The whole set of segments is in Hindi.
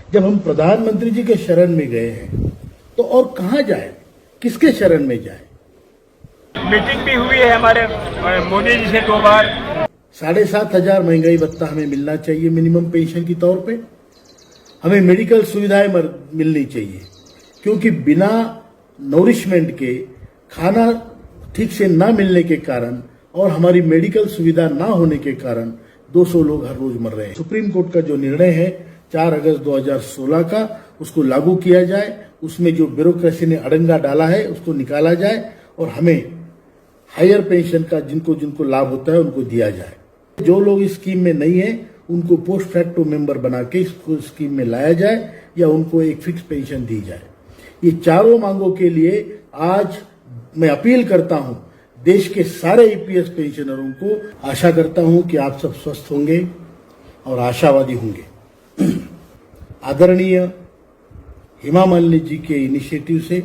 जब हम प्रधानमंत्री जी के शरण में गए हैं तो और कहां जाए, किसके शरण में जाए। मीटिंग भी हुई है हमारे मोदी जी से 2 बार। 7,500 महंगाई भत्ता हमें मिलना चाहिए मिनिमम पेंशन के तौर पे। हमें मेडिकल सुविधाएं मिलनी चाहिए, क्योंकि बिना नोरिशमेंट के खाना ठीक से ना मिलने के कारण और हमारी मेडिकल सुविधा ना होने के कारण 200 लोग हर रोज मर रहे हैं। सुप्रीम कोर्ट का जो निर्णय है 4 अगस्त 2016 का, उसको लागू किया जाए। उसमें जो ब्यूरोक्रेसी ने अड़ंगा डाला है उसको निकाला जाए और हमें हायर पेंशन का जिनको जिनको लाभ होता है उनको दिया जाए। जो लोग इस स्कीम में नहीं है उनको पोस्ट फैक्टो मेंबर बना के इसको स्कीम में लाया जाए या उनको एक फिक्स पेंशन दी जाए। ये चारों मांगों के लिए आज मैं अपील करता हूं देश के सारे ईपीएस पेंशनरों को। आशा करता हूं कि आप सब स्वस्थ होंगे और आशावादी होंगे। आदरणीय हेमा मालिनी जी के इनिशिएटिव से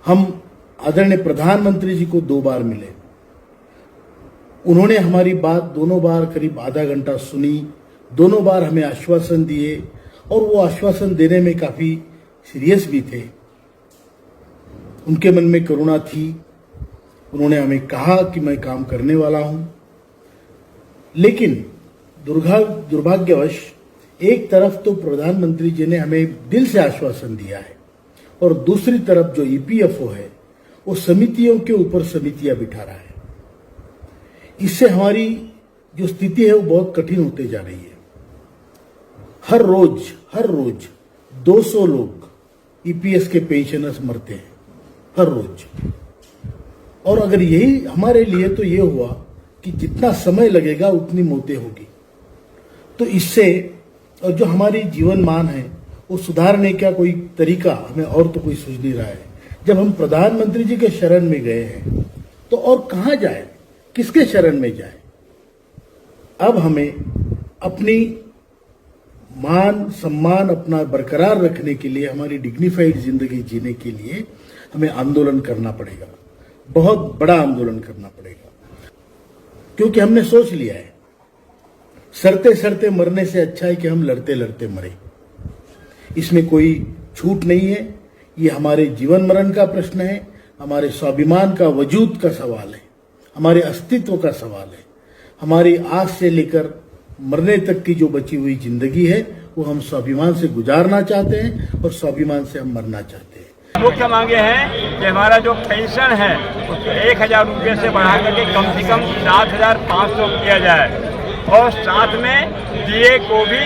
हम आदरणीय प्रधानमंत्री जी को 2 बार मिले। उन्होंने हमारी बात दोनों बार करीब आधा घंटा सुनी, दोनों बार हमें आश्वासन दिए और वो आश्वासन देने में काफी सीरियस भी थे। उनके मन में करुणा थी। उन्होंने हमें कहा कि मैं काम करने वाला हूं, लेकिन दुर्भाग्यवश एक तरफ तो प्रधानमंत्री जी ने हमें दिल से आश्वासन दिया है और दूसरी तरफ जो ईपीएफओ है वो समितियों के ऊपर समितियां बिठा रहा है। इससे हमारी जो स्थिति है वो बहुत कठिन होते जा रही है। हर रोज 200 लोग ईपीएस के पेंशनर्स मरते हैं हर रोज। और अगर यही हमारे लिए तो ये हुआ कि जितना समय लगेगा उतनी मौतें होगी। तो इससे और जो हमारी जीवन मान है वो सुधारने का कोई तरीका हमें और तो कोई सूझ नहीं रहा है। जब हम प्रधानमंत्री जी के शरण में गए हैं तो और कहां जाए, किसके शरण में जाए। अब हमें अपनी मान सम्मान अपना बरकरार रखने के लिए, हमारी डिग्निफाइड जिंदगी जीने के लिए हमें आंदोलन करना पड़ेगा, बहुत बड़ा आंदोलन करना पड़ेगा। क्योंकि हमने सोच लिया है सड़ते सड़ते मरने से अच्छा है कि हम लड़ते लड़ते मरे। इसमें कोई छूट नहीं है। ये हमारे जीवन मरण का प्रश्न है, हमारे स्वाभिमान का वजूद का सवाल है, हमारे अस्तित्व का सवाल है। हमारी आज से लेकर मरने तक की जो बची हुई जिंदगी है वो हम स्वाभिमान से गुजारना चाहते हैं और स्वाभिमान से हम मरना चाहते हैं। मुख्य मांगे हैं कि हमारा जो पेंशन है उसको 1,000 रुपये से बढ़ा करके कम से कम 7,500 किया जाए और साथ में डीए को भी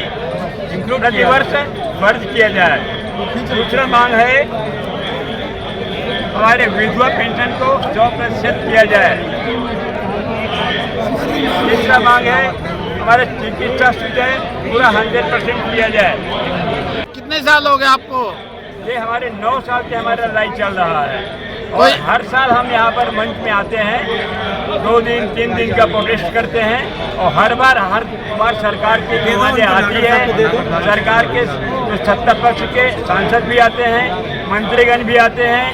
प्रतिवर्ष वर्ज किया जाए। दूसरा मांग है हमारे विधवा पेंशन को 100% किया जाए। तीसरा मांग है हमारे चिकित्सा सुविधाएं पूरा 100% किया जाए। कितने साल हो गए आपको? ये हमारे 9 साल से हमारा लड़ाई चल रहा है और हर साल हम यहाँ पर मंच में आते हैं, 2 दिन 3 दिन का प्रोटेस्ट करते हैं और हर बार सरकार की डिमांडें आती है। सरकार के सत्ता पक्ष के सांसद भी आते हैं, मंत्रीगण भी आते हैं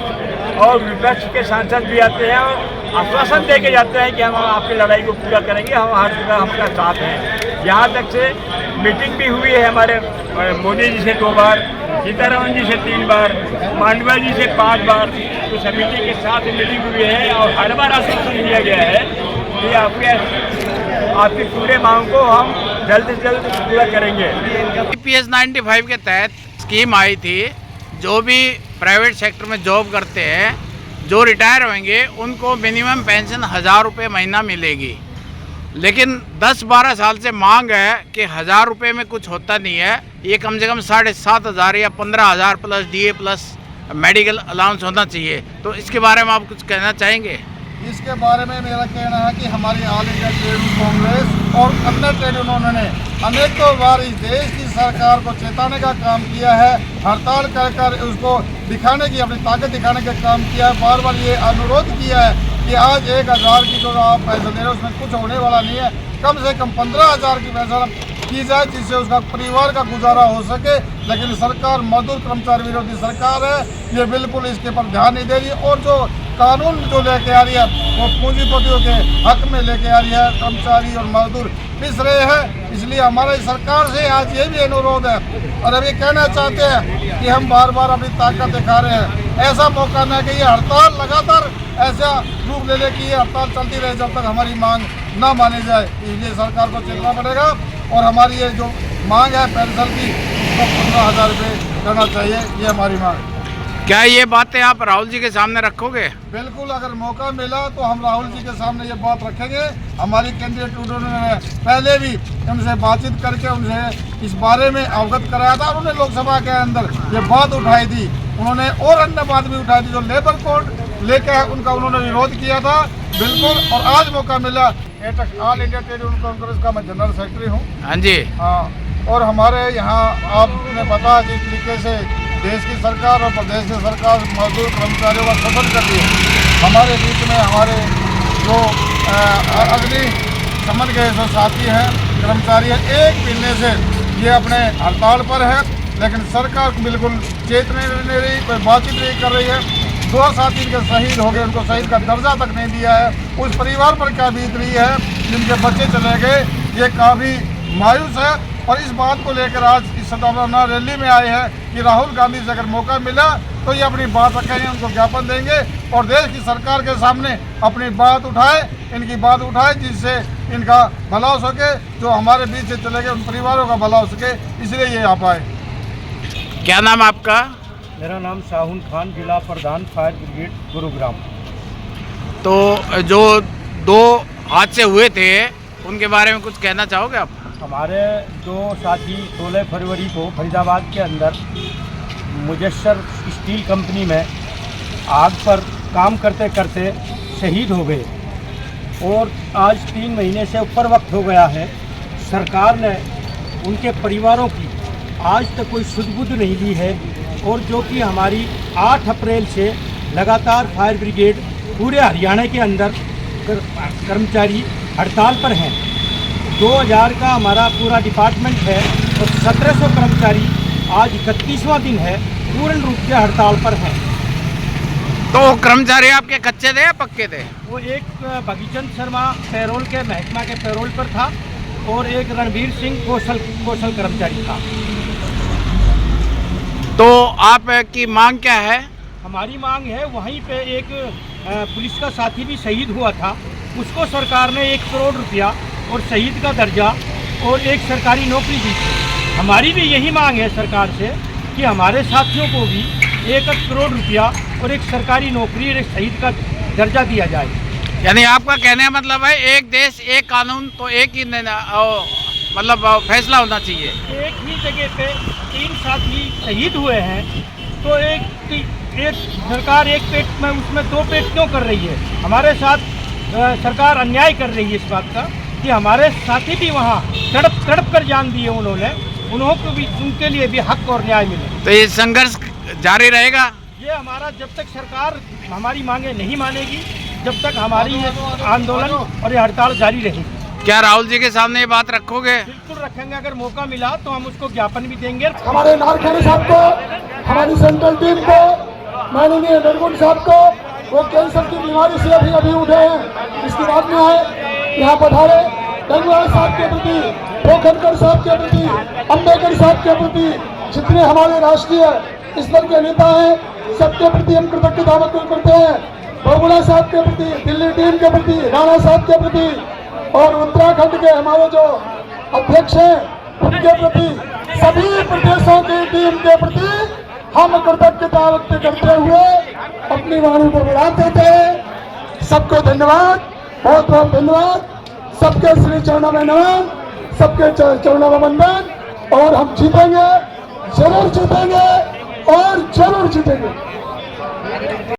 और विपक्ष के सांसद भी आते हैं और आश्वासन दे के जाते हैं कि हम आपकी लड़ाई को पूरा करेंगे, हम हर जगह आपका साथ हैं। यहाँ तक से मीटिंग भी हुई है हमारे मोदी जी से 2 बार, सीतारमण जी से 3 बार, मांडविया जी से 5 बार। तो समिति के साथ मीटिंग हुई है और हर बार आश्वासन दिया गया है कि आपकी पूरे मांग को हम जल्द से जल्द पूरा करेंगे। ईपीएस 95 के तहत स्कीम आई थी, जो भी प्राइवेट सेक्टर में जॉब करते हैं, जो रिटायर होंगे उनको मिनिमम पेंशन 1,000 रुपये महीना मिलेगी। लेकिन 10-12 साल से मांग है कि 1,000 रुपये में कुछ होता नहीं है, ये कम से कम 7,500 या 15,000 plus DA plus medical allowance होना चाहिए। तो इसके बारे में आप कुछ कहना चाहेंगे? इसके बारे में मेरा कहना है कि हमारी all India trade union Congress और अन्य ट्रेड यूनियनों ने अनेकों बार इस देश की सरकार को चेताने का काम किया है, हड़ताल कर उसको दिखाने की, अपनी ताकत दिखाने का काम किया है। बार बार ये अनुरोध किया है कि आज 1,000 की जो आप पैसा दे रहे हैं उसमें कुछ होने वाला नहीं है, कम से कम 15,000 की पैसा की जाए जिससे उसका परिवार का गुजारा हो सके। लेकिन सरकार मजदूर कर्मचारी विरोधी सरकार है, ये बिल्कुल इसके पर ध्यान नहीं दे रही और जो कानून जो लेके आ रही है वो पूंजीपतियों के हक में लेके आ रही है। कर्मचारी और मजदूर पिस रहे हैं। इसलिए हमारी सरकार से आज ये भी अनुरोध है और अभी कहना चाहते हैं कि हम बार बार अपनी ताकत दिखा रहे हैं। ऐसा मौका न कि ये हड़ताल लगातार ऐसा रूप ले ले कि ये हड़ताल चलती रहे जब तक हमारी मांग ना मानी जाए। इसलिए सरकार को चेतना पड़ेगा और हमारी ये जो मांग है पेंशन की उसको 15,000 रुपये करना चाहिए, ये हमारी मांग है। क्या ये बातें आप राहुल जी के सामने रखोगे? बिल्कुल, अगर मौका मिला तो हम राहुल जी के सामने ये बात रखेंगे। हमारी कैंडिडेट उन्होंने पहले भी उनसे बातचीत करके उनसे इस बारे में अवगत कराया था और उन्होंने लोकसभा के अंदर ये बात उठाई थी। उन्होंने और अन्य बात भी उठाई थी जो लेबर कोड लेकर उनका उन्होंने विरोध किया था। बिल्कुल, और आज मौका मिला। All India trade union Congress का मैं जनरल सेक्रेटरी हूँ। हाँ जी। हाँ, और हमारे यहाँ आपने पता जिस तरीके से देश की सरकार और प्रदेश की सरकार मजदूर कर्मचारियों का शोषण कर रही है। हमारे बीच में हमारे जो अग्नि शमन के जो साथी हैं, कर्मचारी हैं, 1 महीने से ये अपने हड़ताल पर है, लेकिन सरकार बिल्कुल चेतने नहीं रही, कोई बातचीत नहीं कर रही है। 2 साथी इनके शहीद हो गए, उनको शहीद का दर्जा तक नहीं दिया है। उस परिवार पर क्या बीत रही है जिनके बच्चे चले गए, ये काफ़ी मायूस है। और इस बात को लेकर आज इस सद्भावना रैली में आए हैं कि राहुल गांधी से अगर मौका मिला तो ये अपनी बात रखेंगे, उनको ज्ञापन देंगे और देश की सरकार के सामने अपनी बात उठाए, इनकी बात उठाए, जिससे इनका भला हो सके, जो हमारे बीच से चले गए उन परिवारों का भला हो सके। इसलिए ये आ पाए। क्या नाम आपका? मेरा नाम शाहुन खान, जिला प्रधान फायर ब्रिगेड गुरुग्राम। तो जो 2 हादसे हुए थे उनके बारे में कुछ कहना चाहोगे आप? हमारे 2 साथी 16 फरवरी को फरीदाबाद के अंदर मुजस्सर स्टील कंपनी में आग पर काम करते करते शहीद हो गए और आज 3 महीने से ऊपर वक्त हो गया है। सरकार ने उनके परिवारों की आज तक कोई सुध-बुध नहीं ली है और जो कि हमारी 8 अप्रैल से लगातार फायर ब्रिगेड पूरे हरियाणा के अंदर कर्मचारी हड़ताल पर हैं। 2000 का हमारा पूरा डिपार्टमेंट है और 1700 कर्मचारी आज 31वां दिन है पूर्ण रूप से हड़ताल पर हैं। तो कर्मचारी आपके कच्चे थे या पक्के थे? वो एक भगीचंद शर्मा पैरोल के महकमा के पैरोल पर था और एक रणवीर सिंह कौशल कर्मचारी था। तो आपकी मांग क्या है? हमारी मांग है, वहीं पे एक पुलिस का साथी भी शहीद हुआ था, उसको सरकार ने 1 करोड़ रुपया और शहीद का दर्जा और एक सरकारी नौकरी दी थी। हमारी भी यही मांग है सरकार से कि हमारे साथियों को भी 1 करोड़ रुपया और एक सरकारी नौकरी और एक शहीद का दर्जा दिया जाए। यानी आपका कहने का मतलब है एक देश एक कानून, तो एक ही मतलब फैसला होना चाहिए। एक ही जगह पे 3 साथी शहीद हुए हैं तो एक सरकार एक पेट में उसमें 2 पेट क्यों कर रही है? हमारे साथ सरकार अन्याय कर रही है इस बात का कि हमारे साथी भी वहाँ तड़प कर जान दिए उनको भी, उनके लिए भी हक और न्याय मिले। तो ये संघर्ष जारी रहेगा? ये हमारा जब तक सरकार हमारी मांगे नहीं मानेगी, जब तक हमारी ये आंदोलन और ये हड़ताल जारी रहेगी। क्या राहुल जी के सामने ये बात रखोगे? बिल्कुल रखेंगे, अगर मौका मिला तो हम उसको ज्ञापन भी देंगे। हमारे नारखानी साहब को, हमारी सेंट्रल टीम को, माननीय नरगुन साहब को, वो कैंसर की बीमारी से अभी उठे हैं, इसकी बात में आए, यहाँ पधारे। गंगवार साहब के प्रति, पोखरकर साहब के प्रति, अम्बेडकर साहब के प्रति, जितने हमारे राष्ट्रीय स्तर के नेता हैं, सबके प्रति हम कृतज्ञता व्यक्त करते हैं। बहुगुणा साहब के प्रति, दिल्ली टीम के प्रति, राणा साहब के प्रति और उत्तराखंड के हमारे जो अध्यक्ष हैं उनके प्रति, सभी प्रदेशों की टीम के प्रति हम कृतज्ञता व्यक्त करते हुए अपनी वाणी को विराम देते हैं। सबको धन्यवाद, बहुत बहुत धन्यवाद। सबके श्री चरणों में नमन, सबके चरणों में वंदन। और हम जीतेंगे, जरूर जीतेंगे और जरूर जीतेंगे।